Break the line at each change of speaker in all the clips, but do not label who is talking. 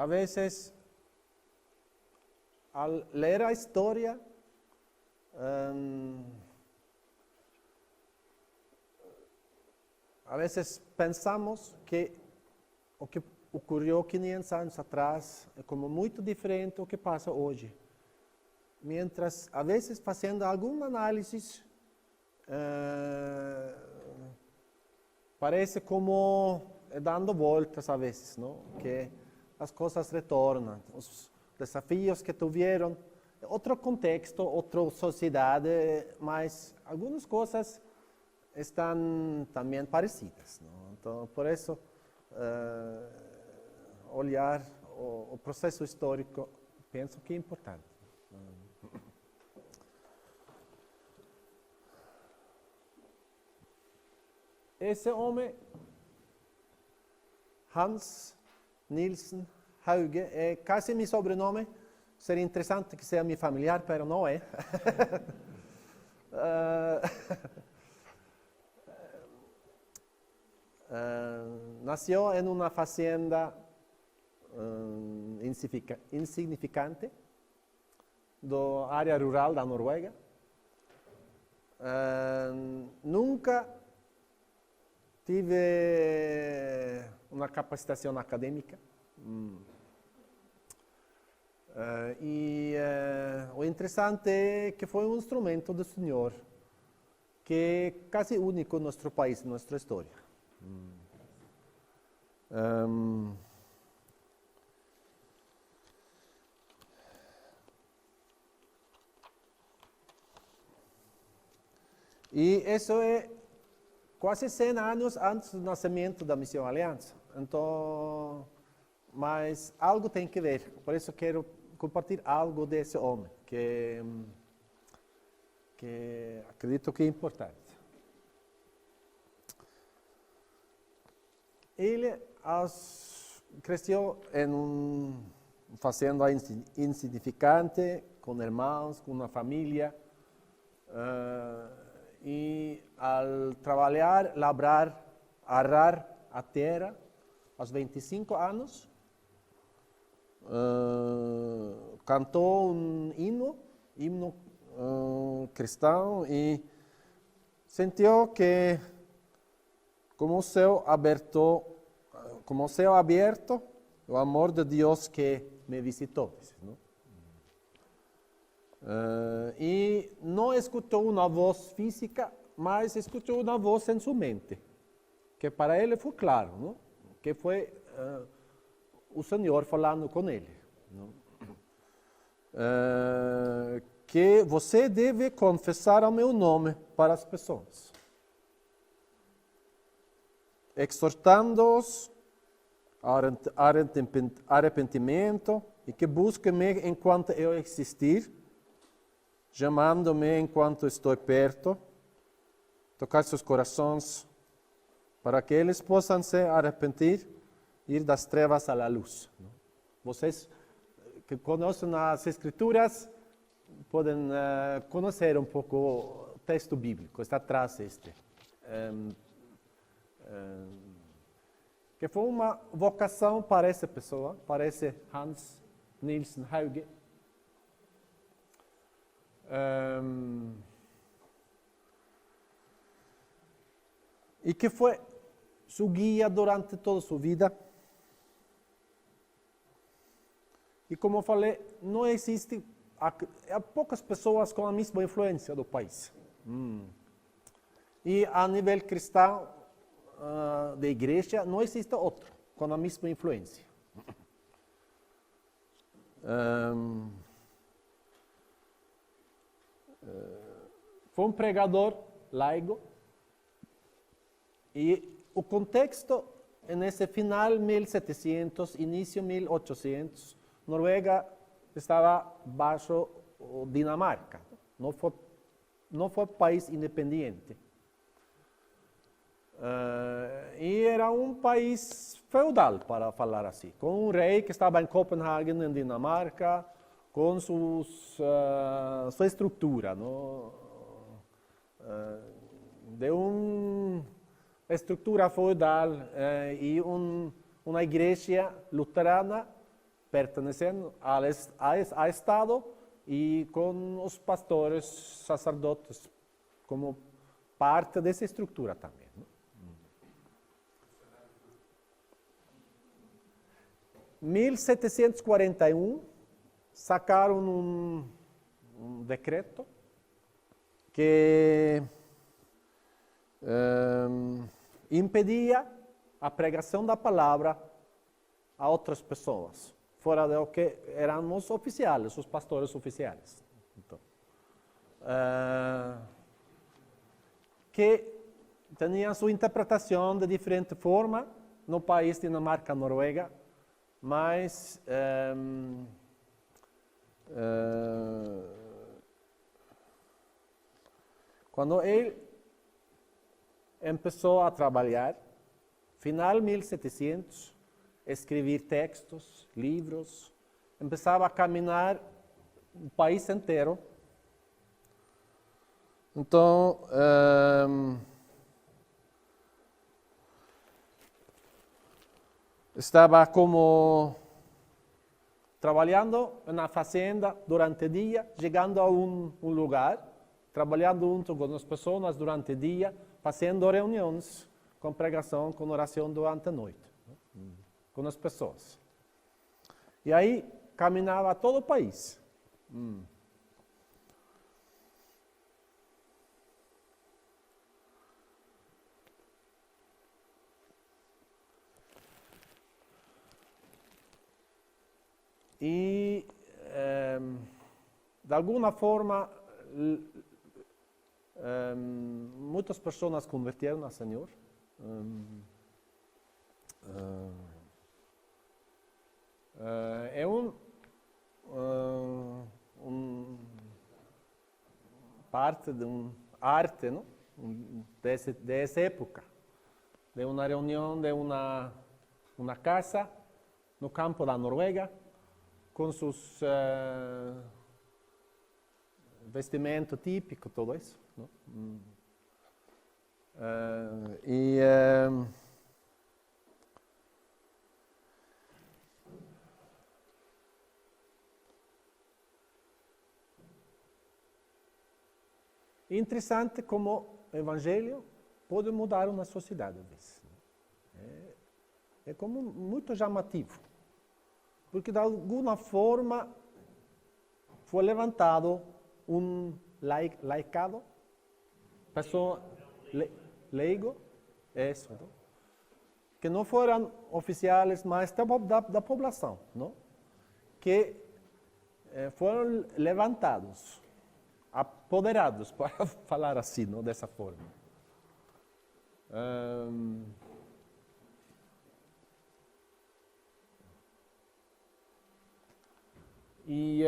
a veces al leer la historia, a veces pensamos que o que ocurrió 500 años atrás es como muy diferente a lo que pasa hoy. Mientras a veces haciendo algún análisis, parece como dando vueltas a veces, ¿no? Que las cosas retornan, los desafíos que tuvieron, otro contexto, otra sociedad, mas algunas cosas están también parecidas, ¿no? Entonces, por eso, olhar o processo histórico, penso que é importante. Esse homem, Hans Nielsen Hauge, é quase meu sobrenome. Seria interessante que seja meu familiar, mas não é. Nació en una fazenda insignificante do área rural da Noruega. Nunca tive uma capacitação acadêmica. O interessante é que foi um instrumento do Senhor, que é quase único em nosso país, em nossa história. E isso é quase 100 anos antes do nascimento da Missão Aliança. Então, mas algo tem que ver. Por isso quero compartilhar algo desse homem, que acredito que é importante. Ele cresceu em uma fazenda insignificante, com irmãos, com uma família. E ao trabalhar, labrar, arar a terra, aos 25 anos, cantou um hino cristão, e sentiu que como o céu aberto, o amor de Deus que me visitou. Não? E não escutou uma voz física, mas escutou uma voz em sua mente, que para ele foi claro, não? Que foi o Senhor falando com ele. Não? Que você deve confessar o meu nome para as pessoas, exortando-os ao arrependimento e que busquem-me enquanto eu existir, chamando-me enquanto estou perto, tocar seus corações, para que eles possam se arrepender e ir das trevas à luz. Vocês que conhecem as Escrituras podem conhecer um pouco o texto bíblico, está atrás este. Que foi uma vocação para essa pessoa, para esse Hans Nielsen Hauge. E que foi sua guia durante toda a sua vida. E como eu falei, não existe, há poucas pessoas com a mesma influência do país. E a nível cristão, da igreja, não existe outro com a mesma influência. Foi um pregador laico, e o contexto nesse final 1700, início 1800, Noruega estava baixo Dinamarca, não foi país independente. E era um país feudal, para falar assim, com um rei que estava em Copenhague, em Dinamarca, com sua estrutura, de uma estrutura feudal e uma igreja luterana pertenecendo a Estado e com os pastores, sacerdotes, como parte dessa estrutura também. 1741 sacaram um decreto que impedia a pregação da palavra a outras pessoas, fora do que eram os oficiais, os pastores oficiais. Então, que tinham sua interpretação de diferente forma no país Dinamarca, Noruega, mas quando ele começou a trabalhar, final 1700, escrever textos, livros, começava a caminhar o país inteiro. Então, estava como trabalhando na fazenda durante o dia, chegando a um lugar, trabalhando junto com as pessoas durante o dia, fazendo reuniões com pregação, com oração durante a noite, com as pessoas. E aí caminhava todo o país. E, de alguma forma, muitas pessoas converteram ao Senhor. É parte de uma arte, não? Dessa época, de uma reunião de uma casa no campo da Noruega, com seus vestimentos típicos, tudo isso. Não? É interessante como o Evangelho pode mudar uma sociedade. É como muito chamativo. Porque de alguma forma foi levantado um laicado, pessoa leigo, isso, não? Que não foram oficiais, mas da população, não? Que foram levantados, apoderados, para falar assim, não? Dessa forma. E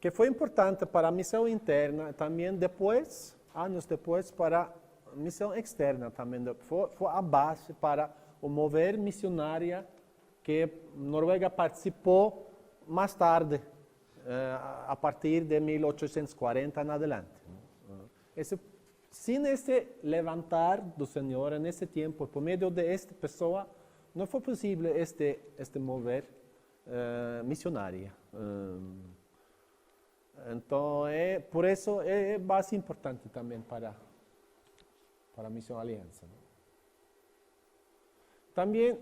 que foi importante para a missão interna, também depois, anos depois, para a missão externa também. Foi a base para o mover missionário que Noruega participou mais tarde, a partir de 1840 em adelante. Sem esse levantar do Senhor nesse tempo, por meio de esta pessoa, não foi possível este mover missionário. Então, por isso é base importante também para a Missão Aliança. Também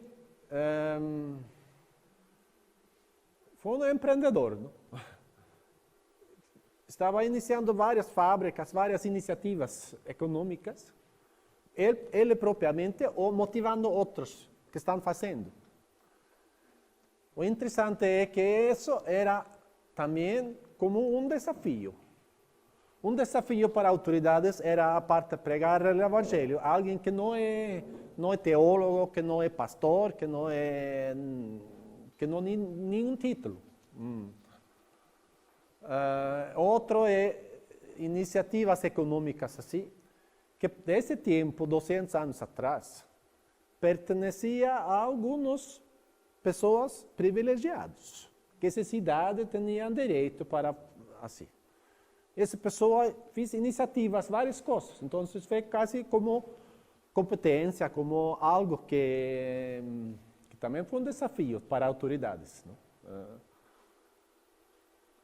foi um empreendedor. Não? Estava iniciando várias fábricas, várias iniciativas econômicas, ele propriamente ou motivando outros que estão fazendo. O interessante é que isso era também como um desafio. Um desafio para autoridades era a parte de pregar o Evangelho. Alguém que não é teólogo, que não é pastor, que não tem nenhum título. Outro é iniciativas econômicas assim, que desse tempo, 200 anos atrás, pertencia a algumas pessoas privilegiadas, que essa cidade tinha direito para assim. Essa pessoa fez iniciativas, várias coisas. Então, foi quase como competencia, como algo que también fue un desafío para autoridades, ¿no?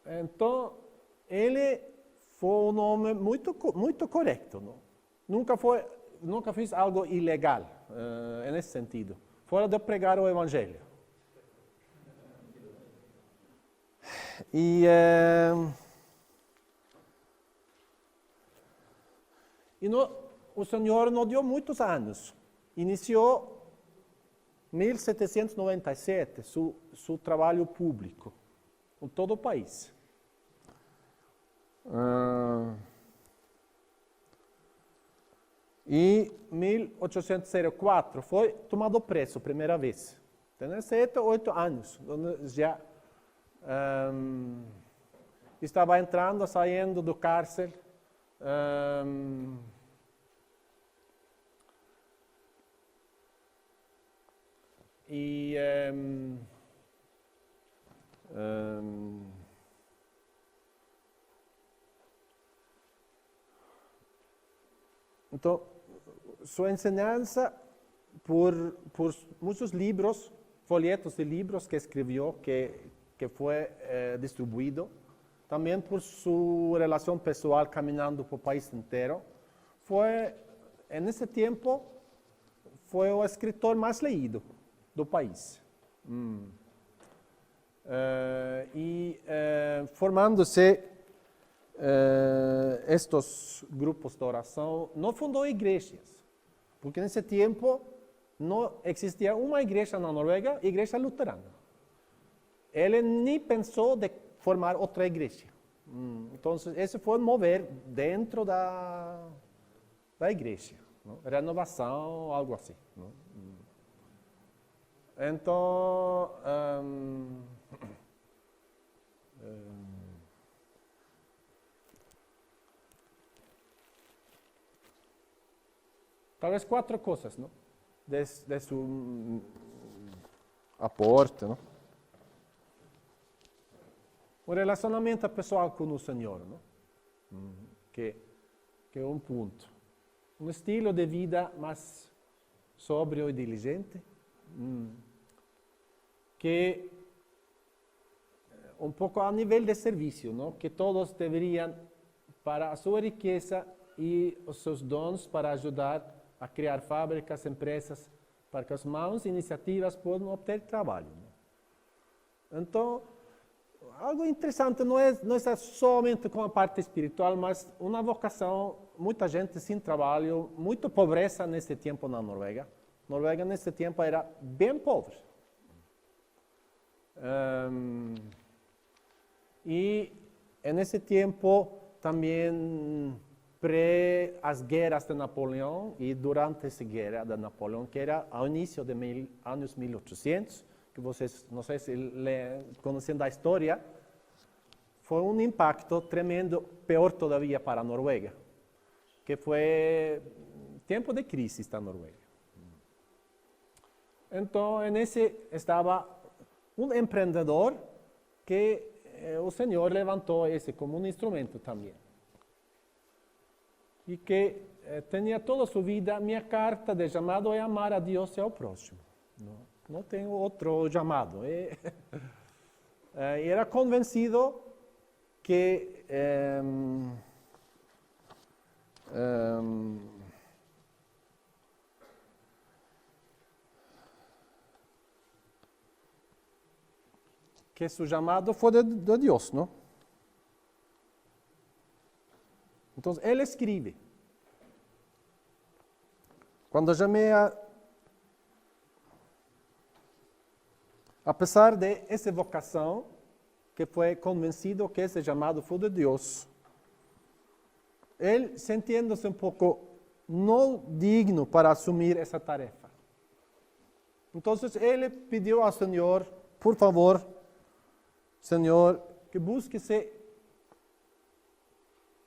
Entonces, él fue un hombre muy correcto, ¿no? Nunca fez algo ilegal en ese sentido, fuera de pregar el evangelio. Y o Señor nos dio muchos años. Inició 1797 su trabajo público en todo el país. E 1804 foi tomado preso primeira vez. Tem 7 ou 8 anos, onde já estava entrando, saindo do cárcel. Então, sua enseñanza por muchos libros, folletos de libros que escribió, que fue distribuido, también por su relación pessoal caminando por el país entero, en ese tiempo, fue el escritor más leído del país. Formándose estos grupos de oración, no fundó iglesias, porque en ese tiempo no existía una iglesia en Noruega, iglesia luterana. Él ni pensó de formar otra iglesia. Entonces, ese fue mover dentro de la iglesia, ¿no? Renovación, algo así, ¿no? Entonces, tal vez 4 cosas, ¿no? De su aporte, ¿no? Un relacionamiento pessoal con el Señor, ¿no? Que es un punto. Un estilo de vida más sobrio y diligente. Que un poco a nivel de servicio, ¿no? Que todos deberían, para su riqueza y sus dons, para ayudar a criar fábricas, empresas, para que as más iniciativas puedan obtener trabajo, ¿no? Entonces, algo interesante no es solamente con la parte espiritual, mas una vocación, mucha gente sin trabajo, mucha pobreza en ese tiempo en Noruega. Noruega en ese tiempo era bien pobre. Y en ese tiempo también as guerras de Napoleón y durante esa guerra de Napoleón, que era al inicio de años 1800, que vocês, no sé si conociendo la historia, fue un impacto tremendo, peor todavía para Noruega, que fue tiempo de crisis en Noruega. Entonces, en ese estaba un emprendedor que el Señor levantó ese como un instrumento también. Y que tenía toda su vida, mi carta de llamado es amar a Dios y al próximo. No tengo otro llamado. Era convencido que su llamado fue de Dios, ¿no? Entonces, él escribe. Cuando llamé a pesar de esa vocación, que fue convencido que ese llamado fue de Dios, él sintiéndose un poco no digno para asumir esa tarefa. Entonces, él le pidió al Señor, por favor, Señor, que búsquese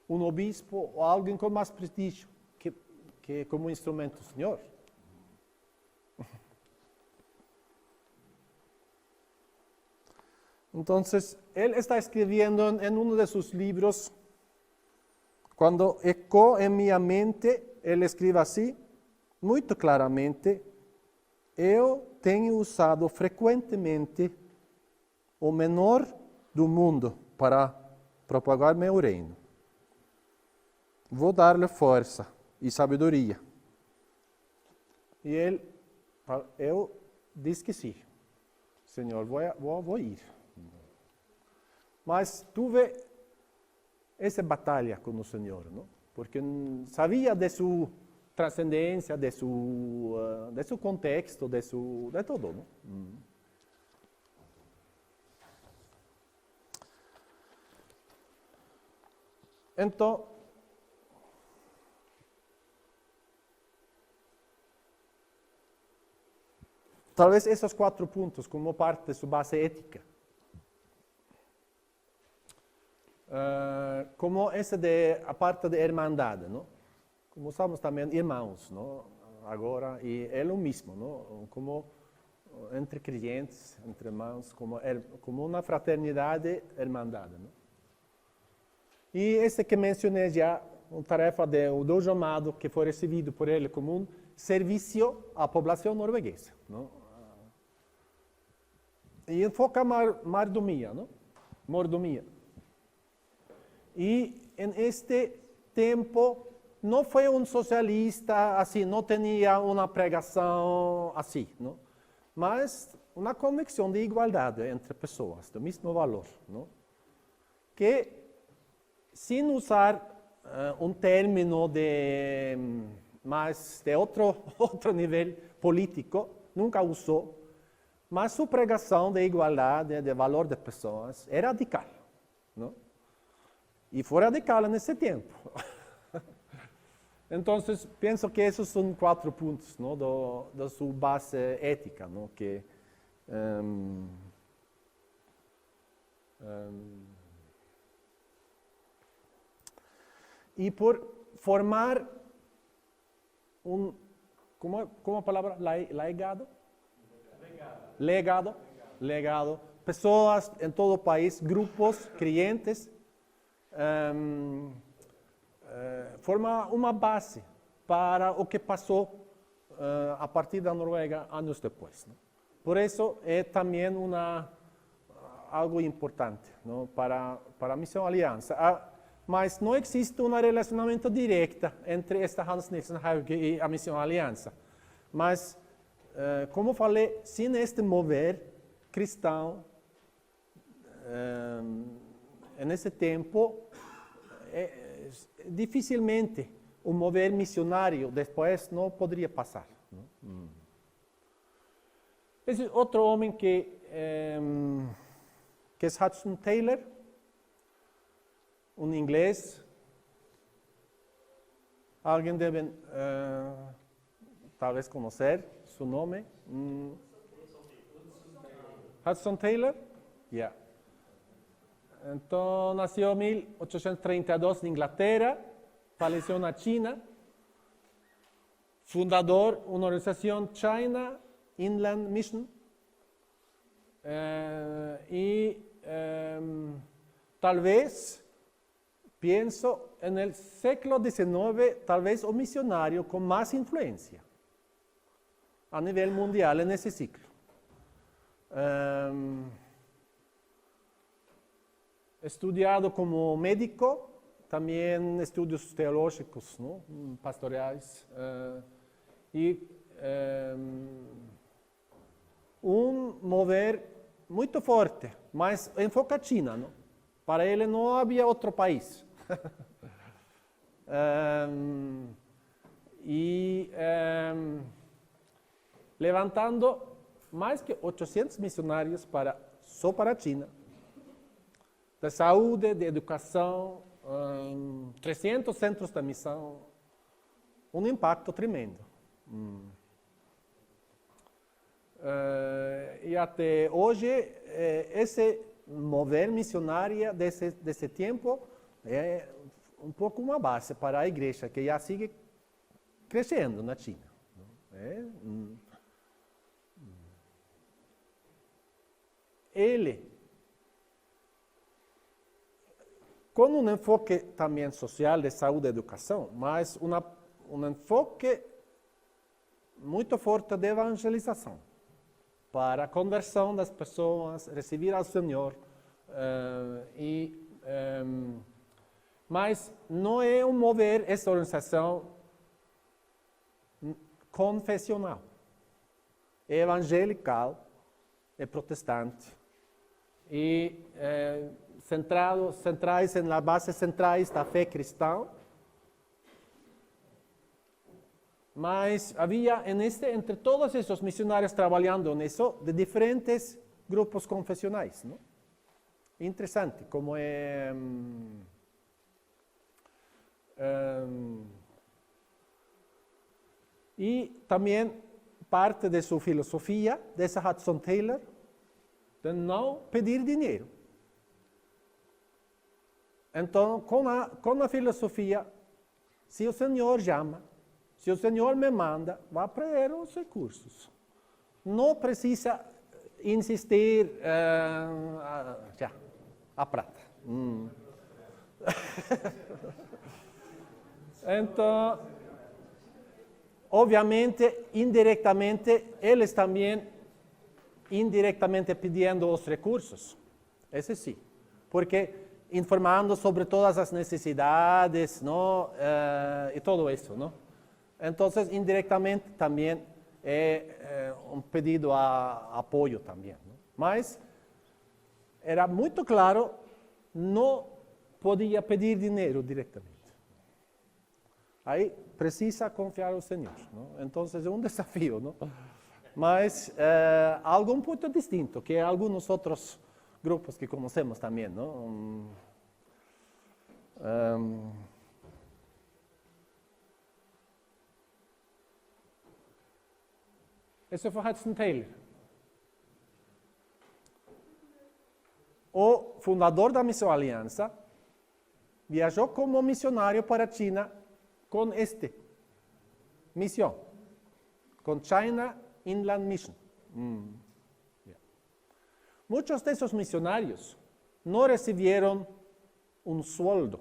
un obispo o alguien con más prestigio que como instrumento, Señor. Entonces, él está escribiendo en uno de sus libros, cuando ecoó en mi mente, él escribe así: muito claramente, eu tenho usado frequentemente o menor do mundo para propagar meu reino. Vou dar-lhe força e sabedoria. E eu disse que sim. Senhor, vou ir. Mas tive essa batalha com o Senhor, não? Porque sabia de sua trascendência, de seu contexto, de tudo, não? Então, talvez esses 4 pontos como parte de sua base ética. Como essa a parte de irmandade, não? Como somos também irmãos, não? Agora, e é o mesmo, não? Como entre crentes, entre irmãos, como uma fraternidade, irmandade, não? E esse que mencionei já, uma tarefa do chamado que foi recebido por ele como um serviço à população norueguesa, não? E enfoca mordomia, não? Mordomia. E em este tempo não foi um socialista assim, não tinha uma pregação assim, não? Mas uma convicção de igualdade entre pessoas, do mesmo valor, não? Que, sem usar um término mais de outro nível político, nunca usou, mas sua pregação de igualdade, de valor das pessoas, é radical, não? E foi radical nesse tempo. Então, penso que esses são 4 pontos, não, da sua base ética, não, que e por formar como a palavra legado? Legado. Pessoas em todo o país, grupos, clientes, forma uma base para o que passou a partir da Noruega anos depois, não? Por isso é também algo importante, não? Para a Missão Aliança. Mas não existe um relacionamento direto entre esta Hans Nielsen Hauge e a Missão Aliança. Mas, como falei, sem este mover cristão, nesse tempo, dificilmente um mover missionário depois não poderia passar. Esse outro homem que é Hudson Taylor, um inglês. Alguém deve talvez conhecer seu nome. Hudson Taylor? Yeah. Então, nasceu em 1832 na Inglaterra, faleceu na China, fundador da organização China Inland Mission, e talvez, penso, no século XIX, talvez o missionário com mais influência a nível mundial nesse ciclo. Estudado como médico, também estudos teológicos, não? Pastorais, e um mover muito forte, mas enfoca a China, não? Para ele não havia outro país. Levantando mais que 800 missionários só para a China, da saúde, de educação, 300 centros de missão, um impacto tremendo. E até hoje, esse mover missionário desse tempo é um pouco uma base para a igreja, que já sigue crescendo na China. Ele, com um enfoque também social de saúde e educação, mas um enfoque muito forte de evangelização, para a conversão das pessoas, receber ao Senhor. Mas não é um mover essa organização confessional. É evangelical, é protestante e centrais na base centrais da fé cristã. Mas havia entre todos esses missionários trabalhando nisso, de diferentes grupos confessionais, não? Interessante como é... e também parte de sua filosofia, dessa Hudson Taylor, de não pedir dinheiro. Então, com a filosofia, se o Senhor chama, se o Senhor me manda, vá para ele os recursos. Não precisa insistir a prata. Então, obviamente, indiretamente, eles também indiretamente pedindo os recursos. Esse sim. Porque informando sobre todas as necessidades, não? E tudo isso, não? Então, indiretamente também é um pedido a apoio também. Não? Mas era muito claro, não podia pedir dinheiro diretamente. Aí precisa confiar no Senhor. Não? Então, é um desafio. Não? Mas algo um pouco distinto, que alguns outros grupos que conhecemos também. Não? Esse foi Hudson Taylor. O fundador da Missão Aliança viajou como missionário para a China com missão, com China Inland Mission. Muitos desses missionários não receberam um sueldo.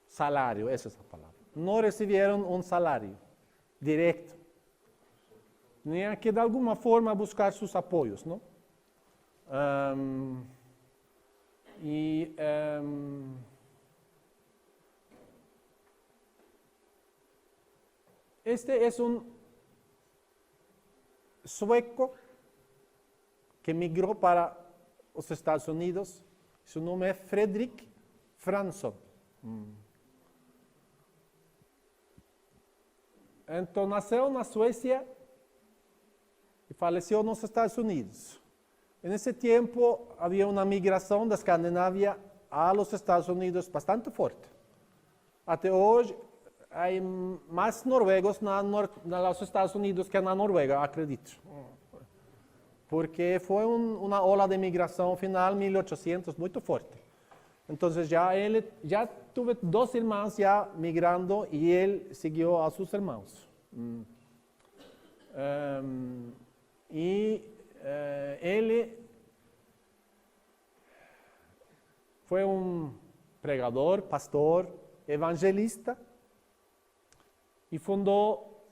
Salário, essa é a palavra. Não receberam um salário direto. Tinha que, de alguma forma, buscar seus apoios, não? Este é um sueco que migrou para os Estados Unidos. Seu nome é Fredrik Fransson. Então, nasceu na Suécia e faleceu nos Estados Unidos. Nesse tempo, havia uma migração da Escandinávia aos Estados Unidos bastante forte. Até hoje, há mais noruegos nos Estados Unidos que na Noruega, acredito. Porque foi uma ola de migração final 1800 muito forte. Então, ele já teve 2 irmãos já migrando e ele seguiu a seus irmãos. Ele foi um pregador, pastor, evangelista e fundou,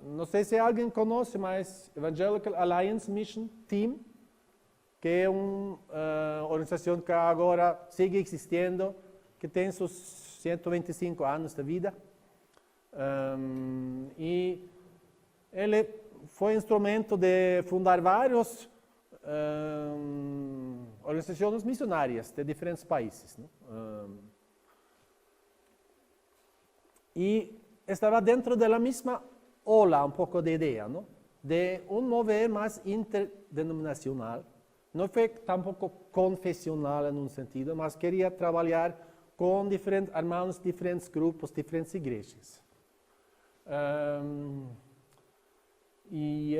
não sei se alguém conhece, mas Evangelical Alliance Mission Team, que é uma organização que agora segue existindo, que tem seus 125 anos de vida. E ele foi instrumento de fundar várias organizações missionárias de diferentes países. E estava dentro da mesma ola, um pouco de ideia, não? De um mover mais interdenominacional. Não foi tampouco confessional em um sentido, mas queria trabalhar com diferentes irmãos, diferentes grupos, diferentes igrejas. E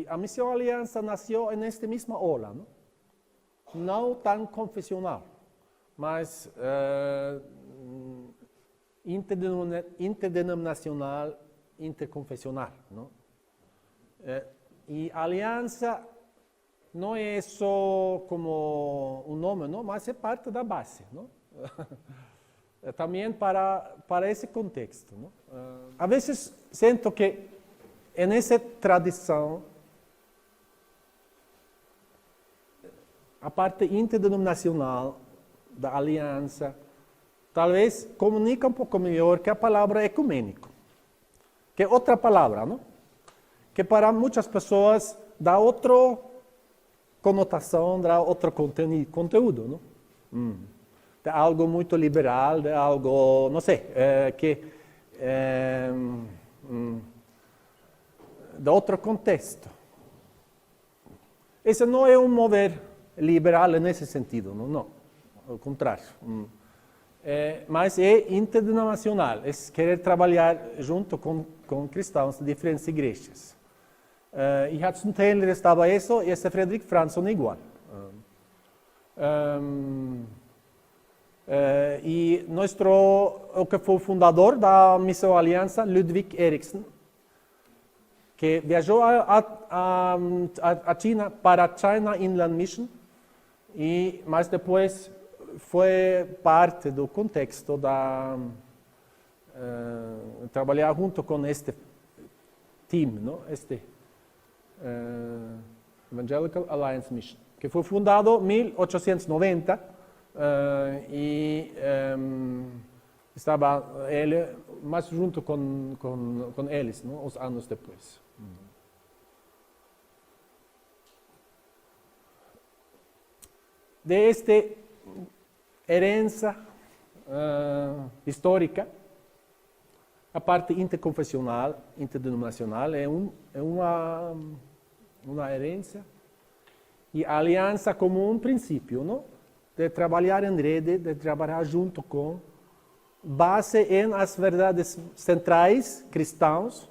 a Missão Aliança nasceu nesta mesma ola, não tão confessional, mas interdenominacional, interconfessional. Não? E a aliança não é só como um nome, não? Mas é parte da base. Não? también para ese contexto, ¿no? A veces siento que en esa tradición, a parte interdenominacional da aliança, talvez comunica um pouco melhor que a palavra ecumênico, que é outra palavra, não? Que para muitas pessoas dá outra conotação, dá outro conteúdo, não? De algo muito liberal, de algo, não sei, de outro contexto. Esse não é um mover liberal nesse sentido, não, ao contrário. Mas é interdenominacional, é querer trabalhar junto com cristãos de diferentes igrejas. E Hudson Taylor estava isso, e esse Fredrik Fransson igual. E o que foi o fundador da Missão Aliança, Ludwig Eriksen, que viajou a China para a China Inland Mission, mas depois foi parte do contexto da trabalhar junto com este team, não? Este Evangelical Alliance Mission, que foi fundado em 1890 estava ele mais junto com eles, não? Os anos depois. De esta herança histórica, a parte interconfessional, interdenominacional, é uma herança e a aliança como um princípio, não? De trabalhar em rede, de trabalhar junto com, base em as verdades centrais cristãs.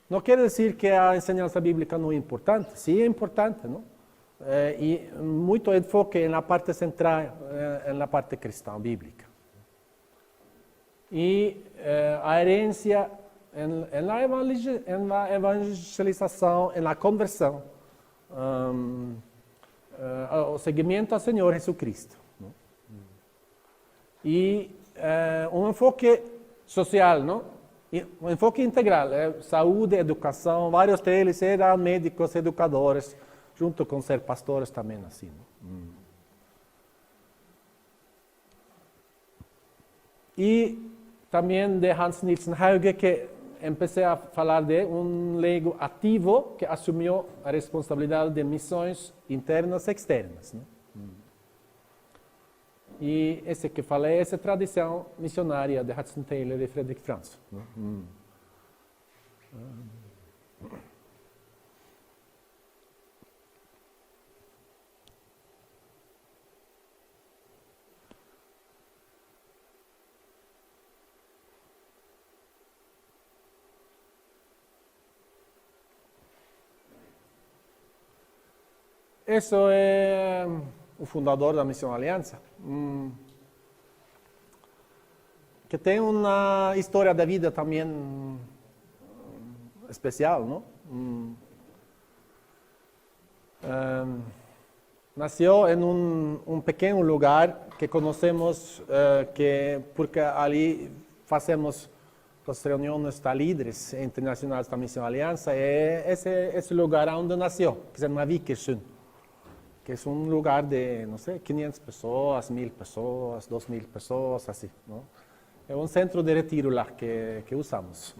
Não quer dizer que a enseñança bíblica não é importante, sim é importante, não? E muito enfoque na parte central, na parte cristã bíblica. E a herência na evangelização, na conversão, o seguimento ao Senhor Jesus Cristo. Não? E um enfoque social, não? Um enfoque integral, saúde, educação, vários deles eram médicos, educadores, junto com ser pastores também assim. E também de Hans Nielsen Hauge, que comecei a falar de um leigo ativo que assumiu a responsabilidade de missões internas e externas. Né? E esse que falei, essa tradição missionária de Hudson Taylor e Fredrik Fransson. Esse é o fundador da Missão Aliança, que tem uma história de vida também especial, não? Nasceu em um pequeno lugar que conhecemos, porque ali fazemos as reuniões de líderes internacionais da Missão Aliança, é esse lugar onde nasceu, que se chama Vikersund, que é um lugar de, não sei, 500 pessoas, 1000 pessoas, 2000 pessoas, assim, não? É um centro de retiro lá que usamos.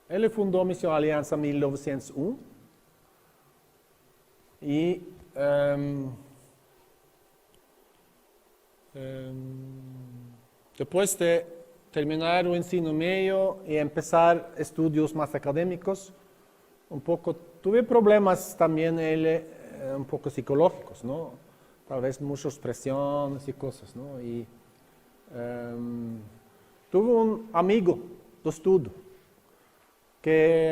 Ele fundou a Missão Aliança em 1901 e depois de terminar o ensino médio e começar estudos mais acadêmicos, tive problemas também ele um pouco psicológicos, não? Talvez muitas pressões e coisas, não? E tive um amigo do estudo que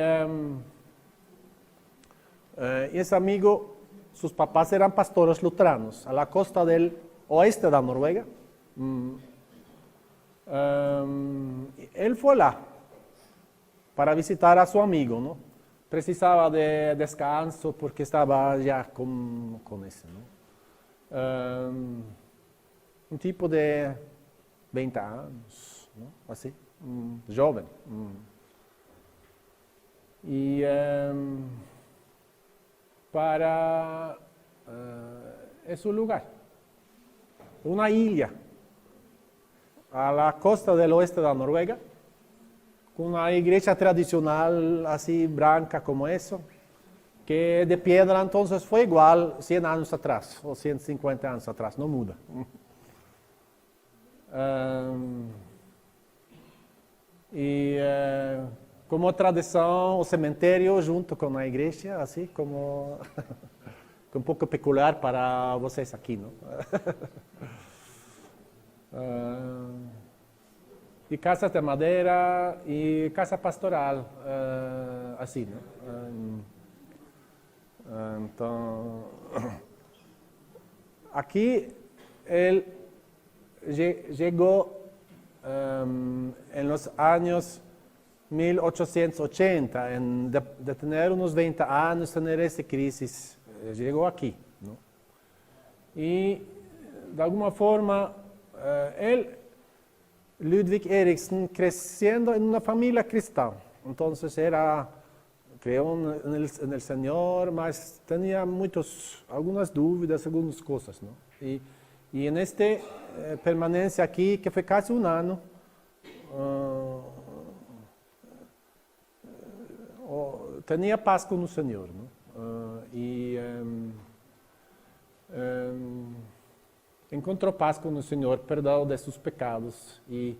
esse amigo, seus papás eram pastores luteranos, a la costa del oeste da Noruega. Ele foi lá para visitar a seu amigo, não? precisaba de descanso porque estaba ya con eso, ¿no? Un tipo de 20 años, ¿no? Así, joven. Y para ese lugar, una isla a la costa del oeste de la Noruega, con una iglesia tradicional así blanca como eso, que de piedra entonces fue igual 100 años atrás, o 150 años atrás, no muda. Y como tradición, o cementerio junto con la iglesia, así como un poco peculiar para vocês aquí, ¿no? Y casas de madera y casa pastoral, así, ¿no? Entonces, aquí él llegó en los años 1880, de tener unos 20 años, tener esa crisis, llegó aquí, ¿no? Y de alguna forma, Ludvig Eriksen, creciendo en una familia cristiana, entonces creyó en el Señor, mas tenía algunas dudas, algunas cosas, ¿no? Y en permanencia aquí, que fue casi un año, tenía paz con el Señor, ¿no? Y encontró paz con el Señor, perdón de sus pecados y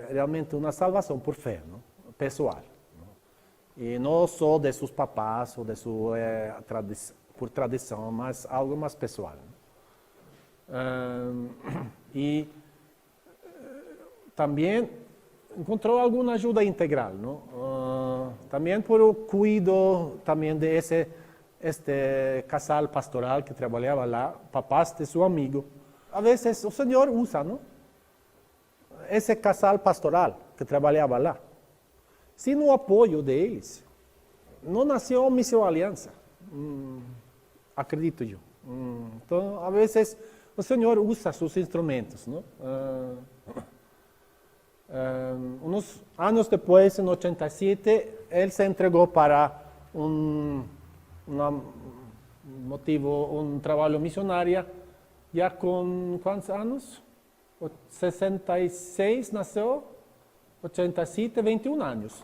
realmente una salvación por fe, ¿no? Pessoal, ¿no? Y no solo de sus papás o de por tradición, mas algo más pessoal, ¿no? Y también encontró alguna ayuda integral, ¿no? También por el cuidado también de este casal pastoral que trabajaba lá, papás de su amigo. A veces el Señor usa, ¿no? Ese casal pastoral que trabajaba lá. Sin el apoyo de ellos, no nació Misión Alianza, acredito yo. Entonces, a veces el Señor usa sus instrumentos, ¿no? Unos años después, en 87, él se entregó para un trabajo misionario, ya con ¿cuántos años? 66 nació, 87, 21 años.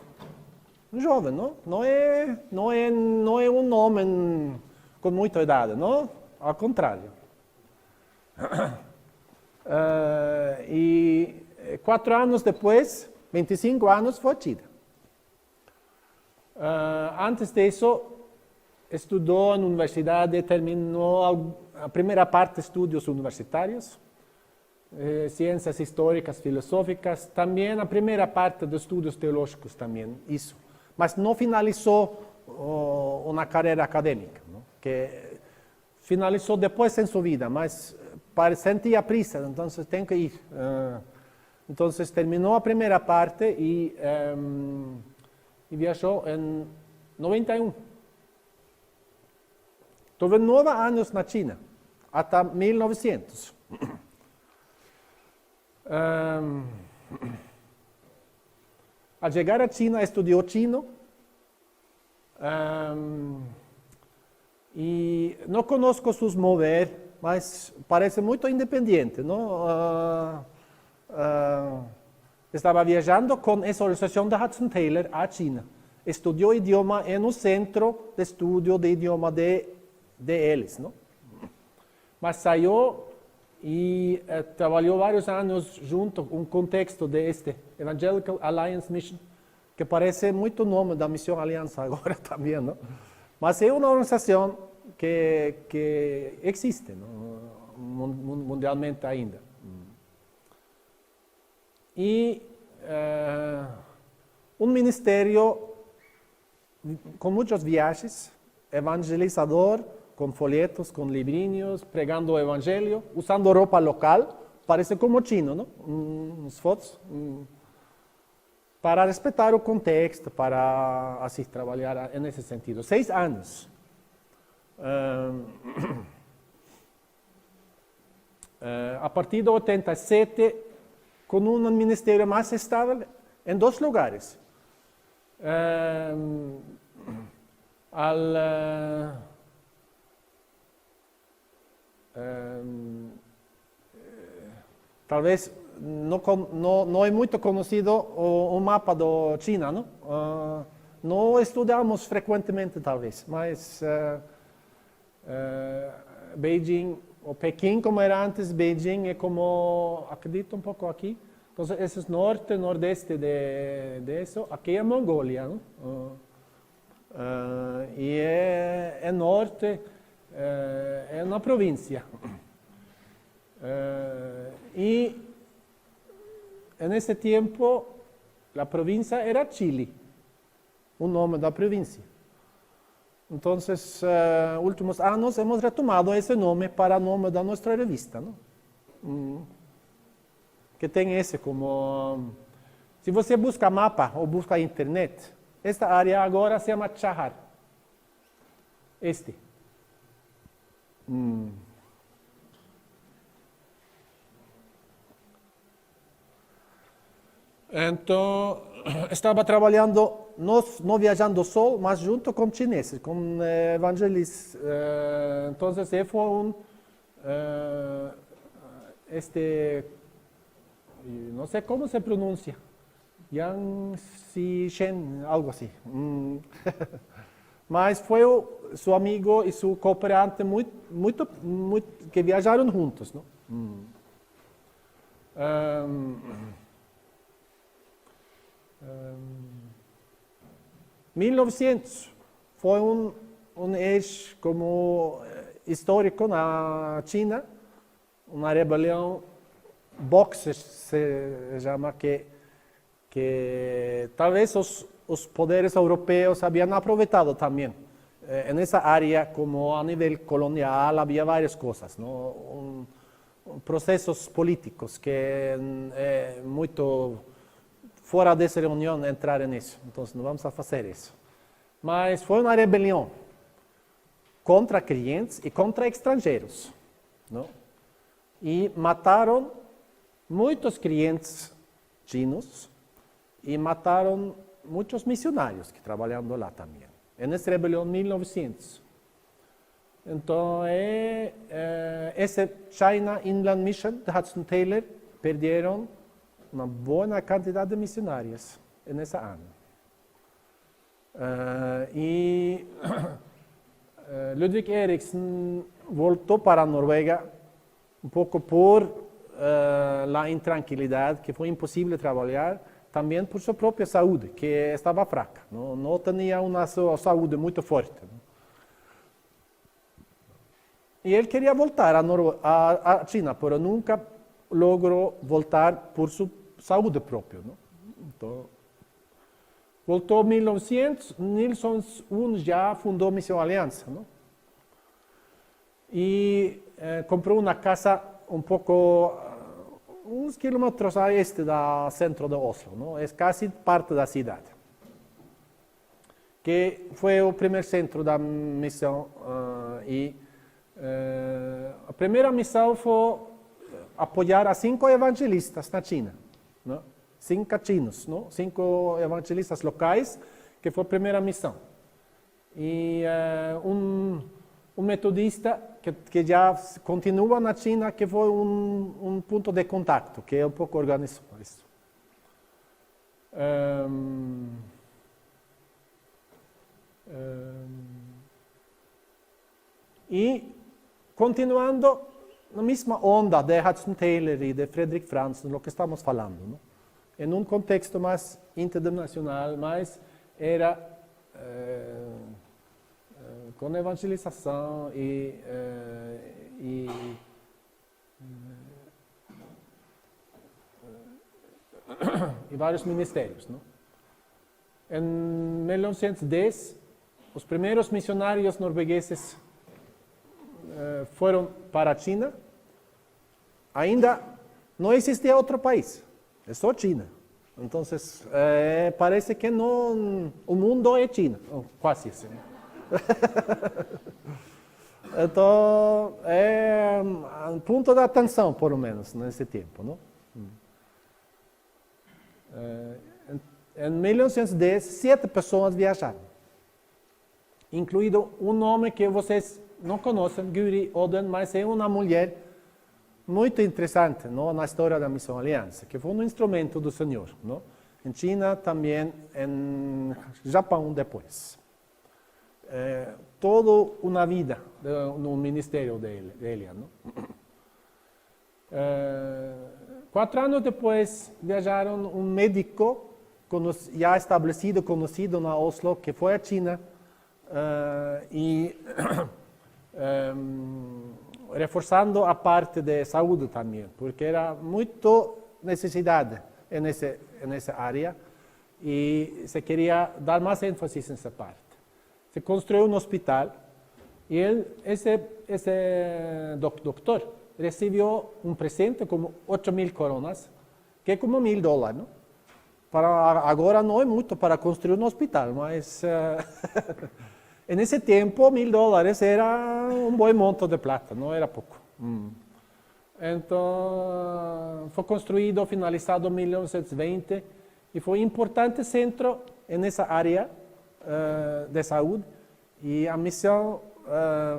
Un joven, ¿no? No es un hombre con mucha edad, ¿no? Al contrario. Y 4 años después, 25 años, fue a Chile. Antes de eso, estudió en la universidad y terminó la primera parte de estudios universitarios, ciencias históricas, filosóficas, también la primera parte de estudios teológicos también hizo, mas no finalizó una carrera académica, ¿no? Que finalizó después en su vida, mas sentía prisa, entonces tengo que ir. Entonces terminó la primera parte y viajó en 91. Tuve 9 años en China, hasta 1900. Al llegar a China, estudió chino. Y no conozco sus mover, mas parece muy independiente, ¿no? Estaba viajando con esa organización de Hudson Taylor a China. Estudió idioma en un centro de estudio de idioma de ellos, ¿no? Mas salió y trabajó varios años junto a un contexto de Evangelical Alliance Mission, que parece muy nombre da Misión Alianza ahora también, ¿no? Mas es una organización que existe, ¿no? Mundialmente ainda. Y un ministerio con muchos viajes, evangelizador, con folletos, con librinhos, pregando el evangelio, usando ropa local, parece como chino, ¿no? Unas fotos. para respeitar o contexto, para assim trabalhar nesse sentido. 6 anos. A partir de 87, com um ministério mais estável em 2 lugares. Talvez não é muito conhecido o mapa da China, não? Não estudamos frequentemente, talvez, mas Beijing, ou Pequim, como era antes, Beijing é como, acredito um pouco aqui. Então, esse é norte, nordeste de isso. Aqui é Mongólia, não? E é norte, é uma província. E nesse tempo, a província era Chile, o nome da província. Então, últimos anos, hemos retomado esse nome para o nome da nossa revista, não? Que tem esse como... Se você busca mapa ou busca internet, esta área agora se chama Chahar. Então, estava trabalhando, não viajando só, mas junto com chineses, com evangelistas. Então, foi não sei como se pronuncia, Yang Xishen, algo assim. Mas foi seu amigo e seu cooperante muito que viajaram juntos, não? 1900 foi um eixo como histórico na China, uma rebelião Boxer se chama, que talvez os poderes europeus haviam aproveitado também. Nessa área, como a nível colonial, havia várias coisas, não? Processos políticos que é muito fora dessa reunião entrar nisso. Então, não vamos fazer isso. Mas foi uma rebelião contra clientes e contra estrangeiros, não? E mataram muitos clientes chinos e mataram muitos missionários que trabalhavam lá também. Nessa rebelião 1900. Então, esse China Inland Mission de Hudson Taylor perderam uma boa quantidade de missionários nesse ano. E Ludwig Eriksen voltou para a Noruega um pouco por a intranquilidade, que foi impossível trabalhar, também por sua própria saúde, que estava fraca, não tinha uma saúde muito forte. E ele queria voltar à China, mas nunca logrou voltar por sua saúde própria. Não? Então, voltou em 1900, Nilsson já fundou Missão Aliança. Não? E comprou uma casa um pouco, uns quilômetros a este do centro de Oslo, não? É quase parte da cidade. Que foi o primeiro centro da missão. A primeira missão foi apoiar a 5 evangelistas na China. Não? 5 chinos, não? 5 evangelistas locais, que foi a primeira missão. E um metodista que já continua na China, que foi um ponto de contato, que é um pouco organizou isso. E continuando na mesma onda de Hudson Taylor e de Frederick Franz, no que estamos falando, não? Em um contexto mais internacional, mas era com evangelização e vários ministérios. Não? Em 1910, os primeiros missionários noruegueses foram para a China. Ainda não existia outro país, é só China. Entonces, parece que no, o mundo é China, quase assim. Então, é um ponto de atenção, por lo menos, nesse tempo, não? Em 1910, 7 pessoas viajaram, incluído um nome que vocês não conhecem, Guri Oden, mas é uma mulher muito interessante, não, na história da Missão Aliança, que foi um instrumento do Senhor, não? Em China, também em Japão depois. Toda uma vida no ministério dele, não? 4 anos depois, viajaram um médico já estabelecido, conhecido na Oslo, que foi à China e reforçando a parte de saúde também, porque era muito necessidade nessa área e se queria dar mais ênfase nessa parte. Se construiu um hospital e esse doutor recebeu um presente como 8.000 coronas, que é como $1.000, não? Para agora não é muito para construir um hospital, mas nesse tempo $1.000 era um bom monto de plata, não era pouco. Então foi construído, finalizado em 1920 e foi um importante centro nessa área de saúde e a missão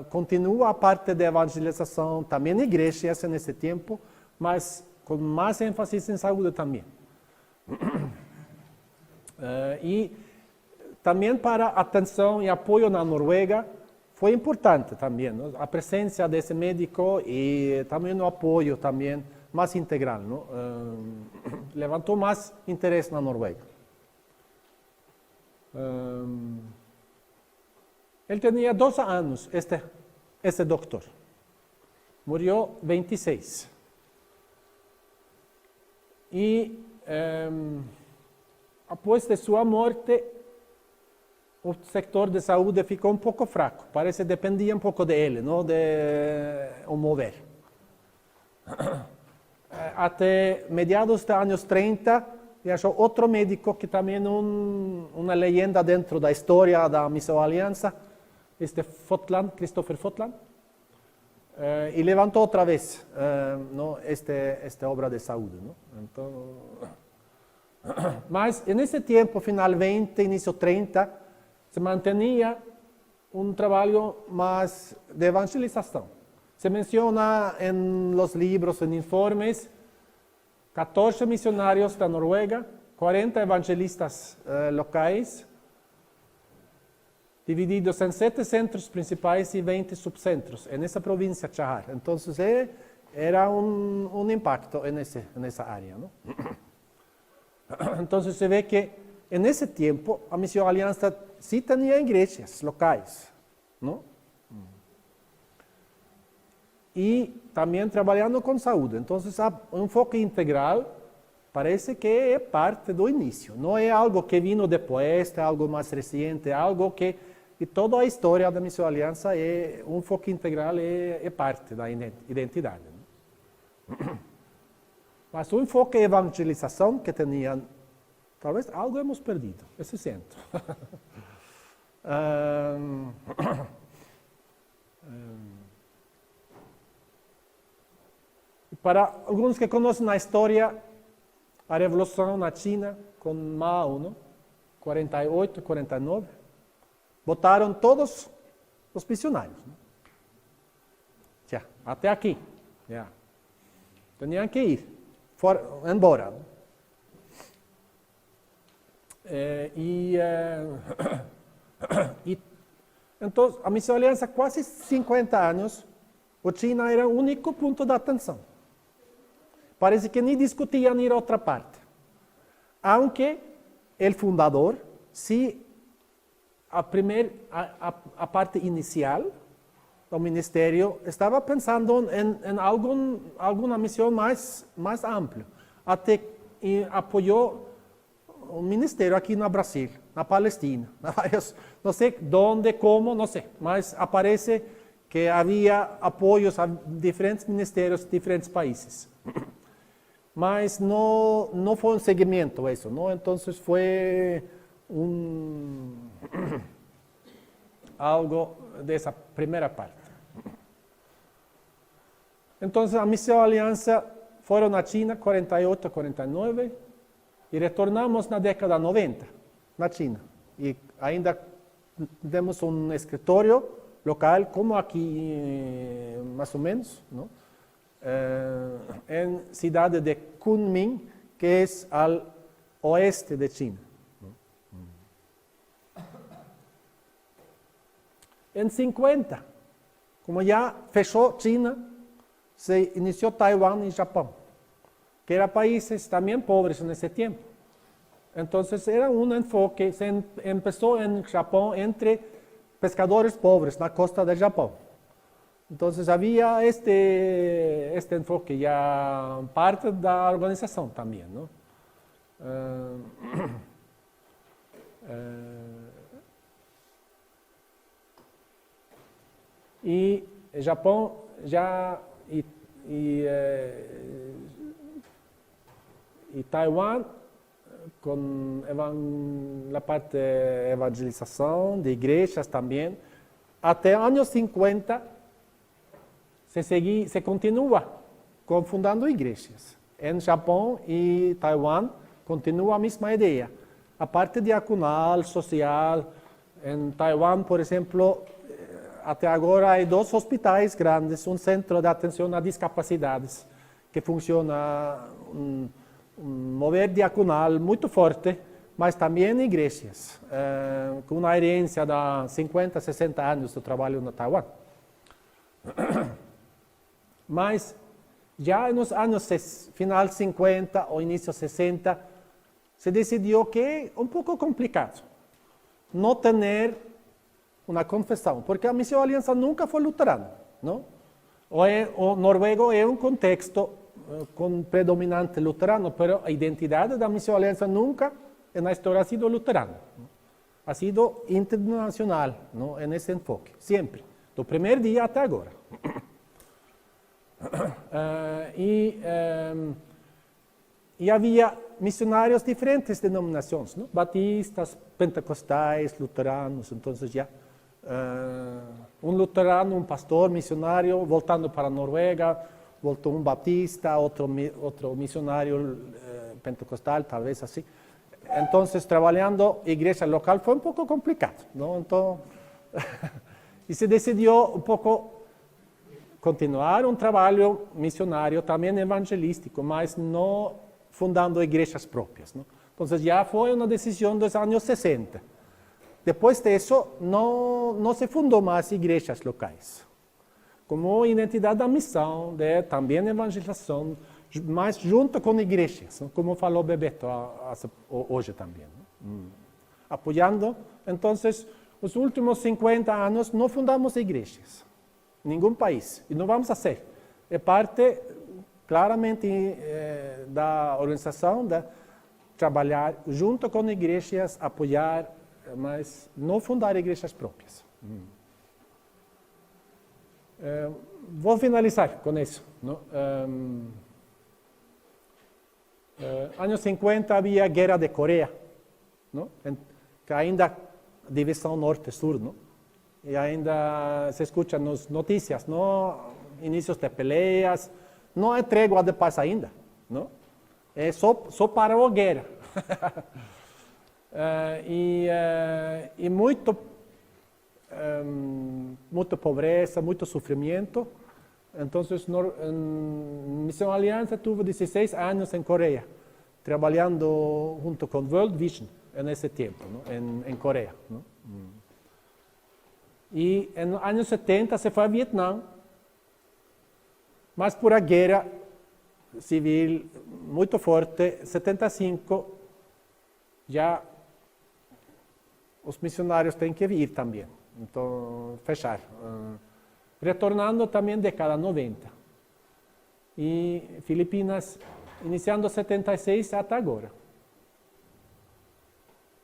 continua a parte de evangelização, também igrejas nesse tempo, mas com mais ênfase em saúde também. E também para atenção e apoio na Noruega foi importante também, não? A presença desse médico e também o apoio também mais integral, não? Levantou mais interesse na Noruega. Ele tinha 12 anos, esse doutor. Morreu 26. E após de sua morte, o setor de saúde ficou um pouco fraco. Parece que dependia um pouco dele, não, de o mover. Até meados dos anos 30, viajou outro médico que também é uma leyenda dentro da história da Missão Aliança, Fotland, Christopher Fotland, e levantou outra vez esta obra de saúde. Não? Então, mas nesse tempo, final 20, início 30, se mantinha um trabalho mais de evangelização. Se menciona em los livros, em informes, 14 missionários da Noruega, 40 evangelistas locais, divididos em 7 centros principais e 20 subcentros, nessa província Chahar. Então, era um impacto nessa área. Não? Então, se vê que, nesse tempo, a Missão Aliança sí tinha igrejas locais, não? E também trabalhando com saúde. Então, um enfoque integral parece que é parte do início. Não é algo que vino depois, é algo mais recente, é algo que e toda a história da Missão Aliança um enfoque integral é parte da identidade. Não? Mas o enfoque de evangelização que tinha, talvez algo hemos perdido, esse centro. Para alguns que conhecem a história, a revolução na China, com Mao, não? 48, 49, botaram todos os missionários. Já, até aqui. Já. Tinham que ir, embora. Então, a Missão Aliança, quase 50 anos, a China era o único ponto de atenção. Parece que nem discutiam ir a outra parte. Aunque o fundador, se a parte inicial do ministério estava pensando em alguma missão mais ampla, até apoiou o ministério aqui no Brasil, na Palestina, não sei onde, como, não sei, mas aparece que havia apoios a diferentes ministérios de diferentes países. mas no fue un seguimiento eso, ¿no? Entonces fue algo de esa primera parte. Entonces a Misión Alianza fueron a China 48, 49 y retornamos na década 90 na China. Y ainda temos un escritorio local, como aquí más o menos, ¿no? En ciudad de Kunming, que es al oeste de China. En 50, como ya fechó China, se inició Taiwán y Japón, que eran países también pobres en ese tiempo. Entonces era un enfoque, se empezó en Japón entre pescadores pobres en la costa de Japón. Entonces había este enfoque ya parte de la organización también, ¿no? Y Japón ya y Taiwán con la parte de evangelización, de iglesias también. Hasta años 50 se continúa con fundando iglesias. En Japón y Taiwán continúa la misma idea. A parte diaconal, social, en Taiwán, por ejemplo, até agora hay 2 hospitais grandes, un centro de atención a discapacidades, que funciona un mover diaconal muy fuerte, mas también iglesias, con una herencia de 50, 60 años de trabajo en Taiwán. Mas ya en los años final 50 o inicio 60, se decidió que es un poco complicado no tener una confesión, porque la Misión Alianza nunca fue luterana, ¿no? O noruego es un contexto con predominante luterano, pero la identidad de la Misión Alianza nunca en la historia ha sido luterana, ¿no? Ha sido internacional, ¿no? En ese enfoque, siempre, del primer día hasta ahora. Y había misionarios de diferentes denominaciones, ¿no? Batistas, pentecostais, luteranos, entonces ya un luterano, un pastor misionario voltando para Noruega, voltó un batista, otro misionario pentecostal, tal vez así. Entonces, trabajando iglesia local fue un poco complicado, ¿no? Entonces, y se decidió un poco continuar un trabajo misionario, también evangelístico, mas no fundando iglesias propias, ¿no? Entonces, ya fue una decisión de los años 60. Después de eso, no se fundó más iglesias locales. Como identidad da misión, de también evangelización, mas junto con iglesias, ¿no? Como falou Bebeto hoy también, ¿no? Apoyando. Entonces, los últimos 50 años no fundamos iglesias, ningún país, y no vamos a hacer. Es parte claramente de la organización de trabajar junto con iglesias, apoyar, mas no fundar iglesias propias. Vou finalizar com isso, ¿no? Años 50 había guerra de Corea, ¿no? Que ainda división norte-sur, ¿no? Y ainda se escuchan las noticias, ¿no? Inicios de peleas, no hay tregua de paz ainda, ¿no? Só parou a guerra. E muita pobreza, muito sofrimento. Então, Misión Alianza tuvo 16 anos em Coreia, trabalhando junto com World Vision nesse tempo, ¿no? em Coreia, ¿no? E em anos 70 se foi a Vietnã, mas por a guerra civil muito forte, 75 já os missionários têm que vir também. Então, fechar. Retornando também década 90. E Filipinas, iniciando 76 até agora.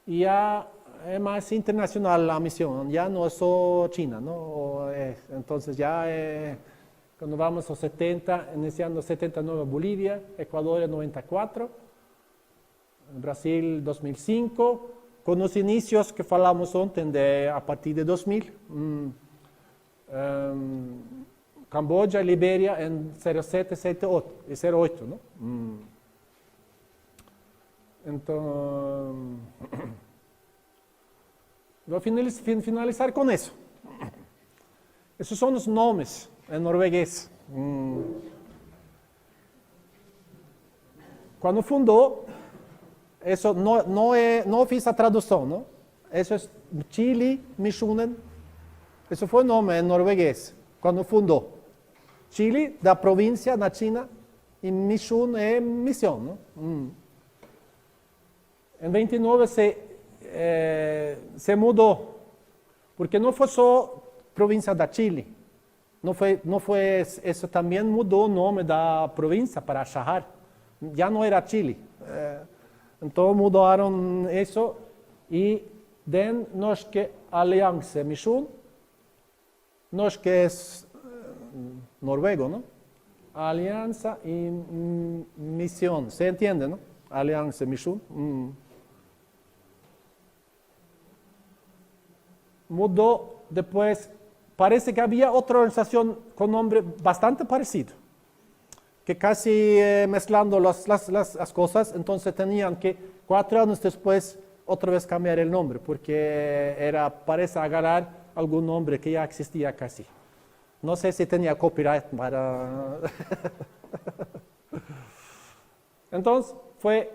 E já é mais internacional a missão, já não é só China, não? Então, já Cuando vamos aos 70, iniciando 79 Bolívia, Equador 94, Brasil 2005, com os inícios que falamos ontem, a partir de 2000. Camboya e Libéria em 07, 08, não? Então, vou finalizar com isso. Esses são os nomes em norueguês. Quando fundou, isso não fiz a tradução, não? Isso é Chile Missionen. Esse foi o nome em norueguês, quando fundou. Chile, da província na China, e Mission é missão, não? Em 29 se mudou, porque não foi só província da Chile, não foi isso também mudou o nome da província para Shahar, já não era Chile. Então mudaram isso e den norske Allianse Mission, norske é noruego, não? Aliança e missão, se entende, não? Aliança e missão. Mudou depois, parece que havia outra organização com nome bastante parecido, que casi mezclando as coisas, então tinham que 4 anos depois outra vez cambiar o nome, porque parece agarrar algum nome que já existia casi. Não sei se tinha copyright para... Então, foi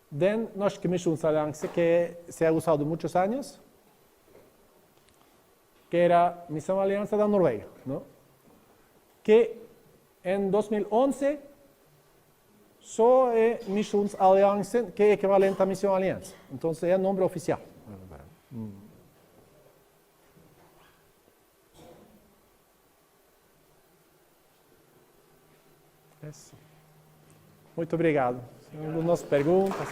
den Norske Missionsallianse que se ha usado muitos anos, que era Missão Aliança da Noruega, não? Que em 2011 só é Missionsallianse, que é equivalente a Missão Aliança. Então, é o nome oficial. Isso. Muito obrigado. Algumas perguntas?